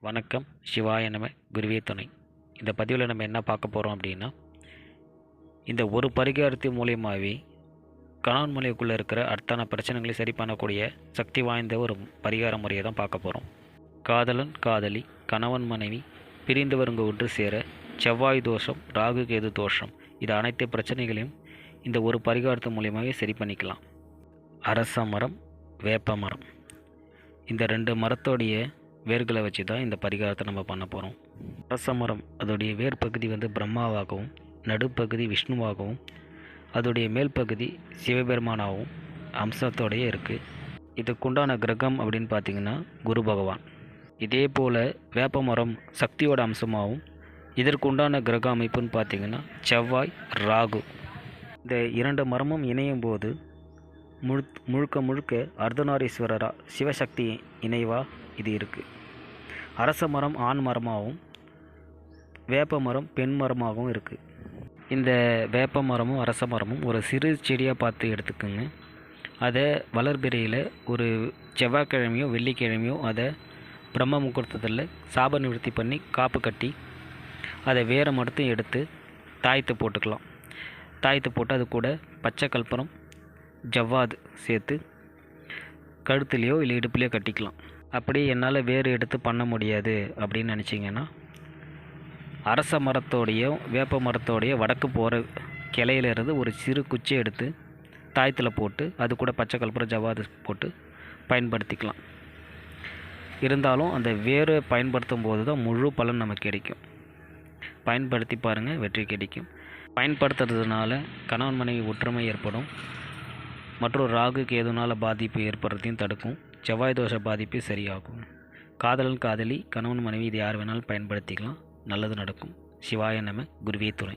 வணக்கம். சிவாய நம. குருவே துணை. இந்த பதிவில் நம்ம என்ன பார்க்க போகிறோம் அப்படின்னா, இந்த ஒரு பரிகாரத்தின் மூலியமாகவே கணவன் மனைவிக்குள்ளே இருக்கிற அத்தனை பிரச்சனைகளை சரி பண்ணக்கூடிய சக்தி வாய்ந்த ஒரு பரிகார முறையை தான் பார்க்க போகிறோம். காதலன் காதலி கணவன் மனைவி பிரிந்தவருங்க ஒன்று சேர செவ்வாய் தோஷம் ராகு கேது தோஷம் இது அனைத்து பிரச்சனைகளையும் இந்த ஒரு பரிகாரத்தின் மூலியமாகவே சரி பண்ணிக்கலாம். அரச மரம், வேப்ப மரம், இந்த ரெண்டு மரத்தோடைய வேர்களை வச்சு தான் இந்த பரிகாரத்தை நம்ம பண்ண போகிறோம். அரச மரம் அதோடைய வேர் பகுதி பிரம்மாவாகவும், நடுப்பகுதி விஷ்ணுவாகவும், அதோடைய மேல் பகுதி சிவபெருமானாகவும் அம்சத்தோடையே இருக்குது. இதுக்குண்டான கிரகம் அப்படின்னு பார்த்திங்கன்னா குரு பகவான். இதே போல் வேப்ப மரம் சக்தியோட அம்சமாகவும், இதற்குண்டான கிரக அமைப்புன்னு பார்த்திங்கன்னா செவ்வாய் ராகு. இந்த இரண்டு மரமும் இணையும் போது முழுக்க முழுக்க அர்த்தநாரீஸ்வரராக சிவசக்தி இணைவாக இது இருக்குது. அரச மரம் ஆண் மரமாகவும், வேப்ப மரம் பெண் மரமாகவும் இருக்குது. இந்த வேப்ப மரமும் அரச மரமும் ஒரு சிறு செடியாக பார்த்து எடுத்துக்கோங்க. அதை வளர்பிறையில் ஒரு செவ்வாய்க்கிழமையோ வெள்ளிக்கிழமையோ அதை பிரம்ம முகூர்த்தத்தில் சாப நிவர்த்தி பண்ணி காப்பு கட்டி அதை வேரை மட்டும் எடுத்து தாயத்து போட்டுக்கலாம். தாயத்து போட்டு அது கூட பச்சை கற்பூரம் ஜவ்வாது சேர்த்து கழுத்துலேயோ இல்லை இடுப்புலையோ கட்டிக்கலாம். அப்படி என்னால் வேறு எடுத்து பண்ண முடியாது அப்படின்னு நினச்சிங்கன்னா, அரச மரத்தோடையோ வேப்ப மரத்தோடைய வடக்கு போகிற கிளையிலிருந்து ஒரு சிறு குச்சியை எடுத்து தாயத்தில் போட்டு அது கூட பச்சை கற்பூரம் ஜவ்வாது போட்டு பயன்படுத்திக்கலாம். இருந்தாலும் அந்த வேறு பயன்படுத்தும் போது தான் முழு பலன் நமக்கு கிடைக்கும். பயன்படுத்தி பாருங்கள், வெற்றி கிடைக்கும். பயன்படுத்துறதுனால கணவன் மனைவி ஒற்றுமை ஏற்படும். மற்றும் ராகு கேதுனால் பாதிப்பு ஏற்படுறதையும் தடுக்கும். செவ்வாய் தோஷ பாதிப்பு சரியாகும். காதலன் காதலி கணவன் மனைவி இது யார் வேணாலும் பயன்படுத்திக்கலாம். நல்லது நடக்கும். சிவாய நம. குருவே துணை.